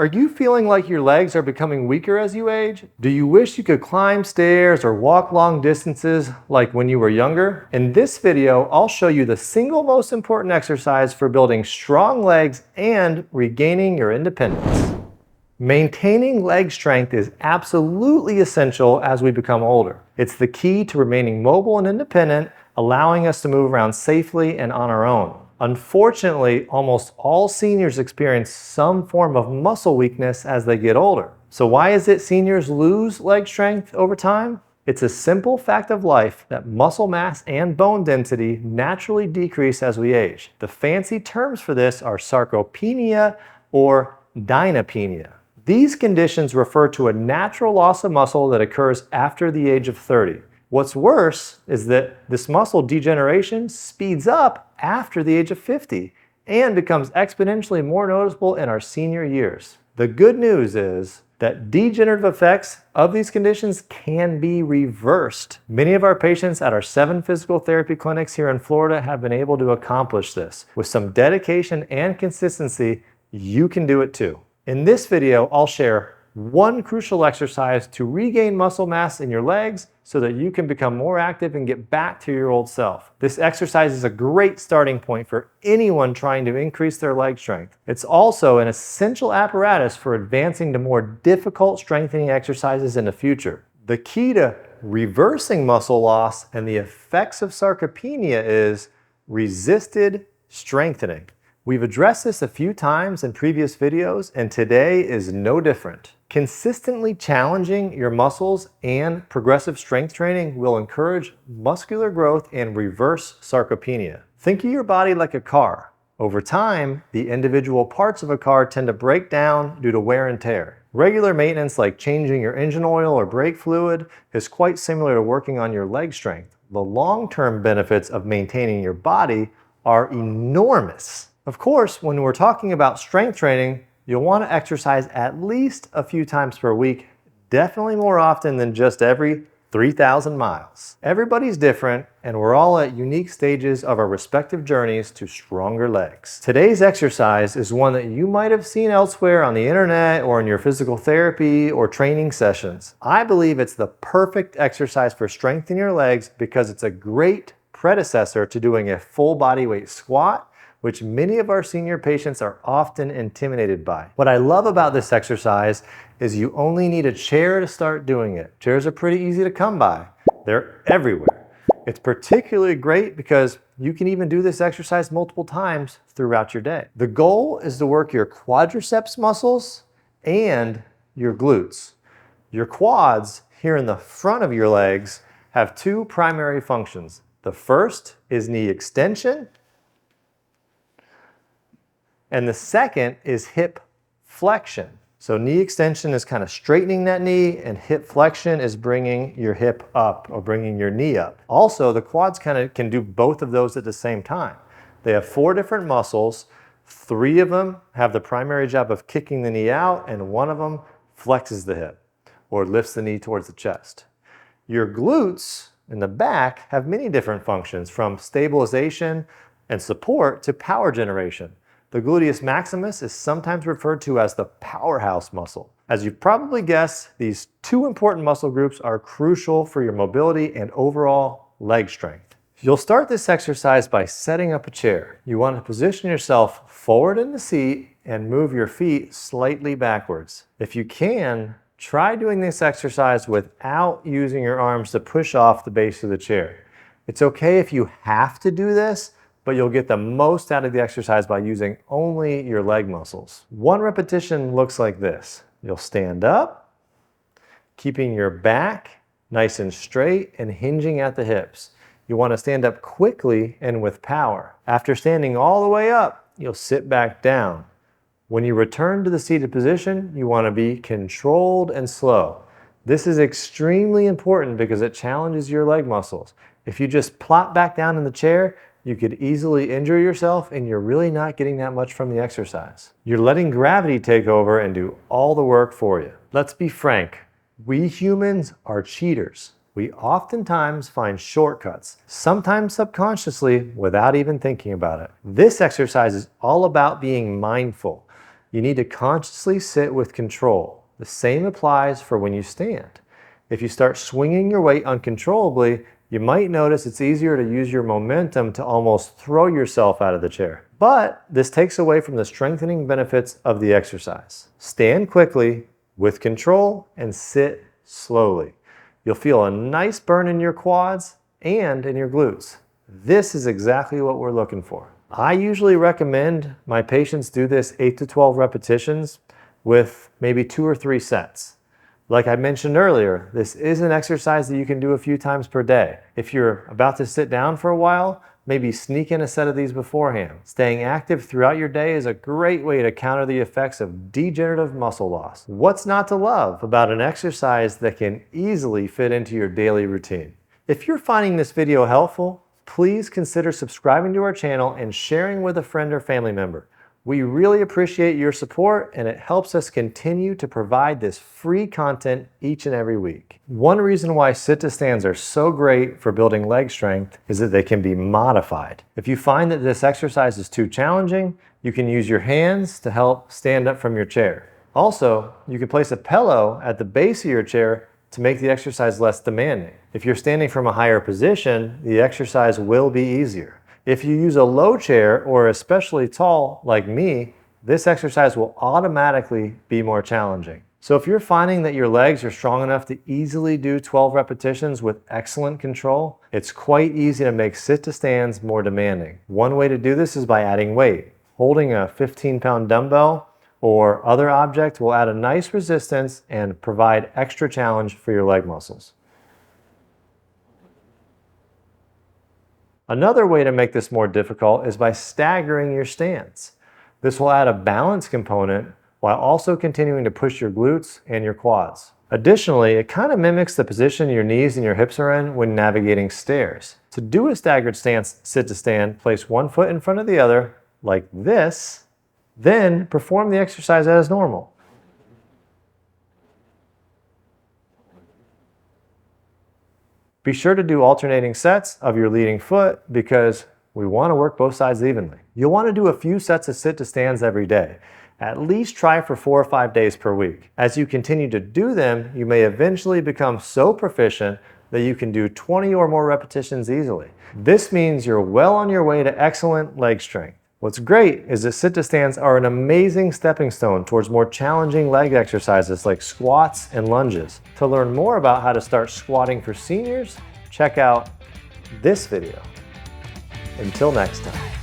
Are you feeling like your legs are becoming weaker as you age? Do you wish you could climb stairs or walk long distances like when you were younger? In this video, I'll show you the single most important exercise for building strong legs and regaining your independence. Maintaining leg strength is absolutely essential as we become older. It's the key to remaining mobile and independent, allowing us to move around safely and on our own. Unfortunately, almost all seniors experience some form of muscle weakness as they get older. So why is it seniors lose leg strength over time? It's a simple fact of life that muscle mass and bone density naturally decrease as we age. The fancy terms for this are sarcopenia or dynapenia. These conditions refer to a natural loss of muscle that occurs after the age of 30. What's worse is that this muscle degeneration speeds up after the age of 50 and becomes exponentially more noticeable in our senior years. The good news is that degenerative effects of these conditions can be reversed. Many of our patients at our 7 physical therapy clinics here in Florida have been able to accomplish this. With some dedication and consistency, you can do it too. In this video, I'll share one crucial exercise to regain muscle mass in your legs so that you can become more active and get back to your old self. This exercise is a great starting point for anyone trying to increase their leg strength. It's also an essential apparatus for advancing to more difficult strengthening exercises in the future. The key to reversing muscle loss and the effects of sarcopenia is resisted strengthening. We've addressed this a few times in previous videos, and today is no different. Consistently challenging your muscles and progressive strength training will encourage muscular growth and reverse sarcopenia. Think of your body like a car. Over time, the individual parts of a car tend to break down due to wear and tear. Regular maintenance like changing your engine oil or brake fluid is quite similar to working on your leg strength. The long-term benefits of maintaining your body are enormous. Of course, when we're talking about strength training, you'll want to exercise at least a few times per week, definitely more often than just every 3,000 miles. Everybody's different, and we're all at unique stages of our respective journeys to stronger legs. Today's exercise is one that you might have seen elsewhere on the internet or in your physical therapy or training sessions. I believe it's the perfect exercise for strengthening your legs because it's a great predecessor to doing a full body weight squat, which many of our senior patients are often intimidated by. What I love about this exercise is you only need a chair to start doing it. Chairs are pretty easy to come by. They're everywhere. It's particularly great because you can even do this exercise multiple times throughout your day. The goal is to work your quadriceps muscles and your glutes. Your quads here in the front of your legs have two primary functions. The first is knee extension, and the second is hip flexion. So knee extension is kind of straightening that knee, and hip flexion is bringing your hip up or bringing your knee up. Also, the quads can do both of those at the same time. They have 4 different muscles. 3 of them have the primary job of kicking the knee out, and 1 of them flexes the hip or lifts the knee towards the chest. Your glutes in the back have many different functions, from stabilization and support to power generation. The gluteus maximus is sometimes referred to as the powerhouse muscle. As you've probably guessed, these 2 important muscle groups are crucial for your mobility and overall leg strength. You'll start this exercise by setting up a chair. You want to position yourself forward in the seat and move your feet slightly backwards. If you can, try doing this exercise without using your arms to push off the base of the chair. It's okay if you have to do this, but you'll get the most out of the exercise by using only your leg muscles. 1 repetition looks like this. You'll stand up, keeping your back nice and straight and hinging at the hips. You want to stand up quickly and with power. After standing all the way up, you'll sit back down. When you return to the seated position, you want to be controlled and slow. This is extremely important because it challenges your leg muscles. If you just plop back down in the chair, you could easily injure yourself, and you're really not getting that much from the exercise. You're letting gravity take over and do all the work for you. Let's be frank, we humans are cheaters. We oftentimes find shortcuts, sometimes subconsciously without even thinking about it. This exercise is all about being mindful. You need to consciously sit with control. The same applies for when you stand. If you start swinging your weight uncontrollably, you might notice it's easier to use your momentum to almost throw yourself out of the chair. But this takes away from the strengthening benefits of the exercise. Stand quickly, with control, and sit slowly. You'll feel a nice burn in your quads and in your glutes. This is exactly what we're looking for. I usually recommend my patients do this 8 to 12 repetitions with maybe 2 or 3 sets. Like I mentioned earlier, this is an exercise that you can do a few times per day. If you're about to sit down for a while, maybe sneak in a set of these beforehand. Staying active throughout your day is a great way to counter the effects of degenerative muscle loss. What's not to love about an exercise that can easily fit into your daily routine? If you're finding this video helpful, please consider subscribing to our channel and sharing with a friend or family member. We really appreciate your support, and it helps us continue to provide this free content each and every week. One reason why sit-to-stands are so great for building leg strength is that they can be modified. If you find that this exercise is too challenging, you can use your hands to help stand up from your chair. Also, you can place a pillow at the base of your chair to make the exercise less demanding. If you're standing from a higher position, the exercise will be easier. If you use a low chair or especially tall like me, this exercise will automatically be more challenging. So if you're finding that your legs are strong enough to easily do 12 repetitions with excellent control, it's quite easy to make sit-to-stands more demanding. One way to do this is by adding weight. Holding a 15-pound dumbbell or other object will add a nice resistance and provide extra challenge for your leg muscles. Another way to make this more difficult is by staggering your stance. This will add a balance component while also continuing to push your glutes and your quads. Additionally, it kind of mimics the position your knees and your hips are in when navigating stairs. To do a staggered stance sit-to-stand, place one foot in front of the other, like this, then perform the exercise as normal. Be sure to do alternating sets of your leading foot because we want to work both sides evenly. You'll want to do a few sets of sit-to-stands every day. At least try for 4 or 5 days per week. As you continue to do them, you may eventually become so proficient that you can do 20 or more repetitions easily. This means you're well on your way to excellent leg strength. What's great is that sit-to-stands are an amazing stepping stone towards more challenging leg exercises like squats and lunges. To learn more about how to start squatting for seniors, check out this video. Until next time.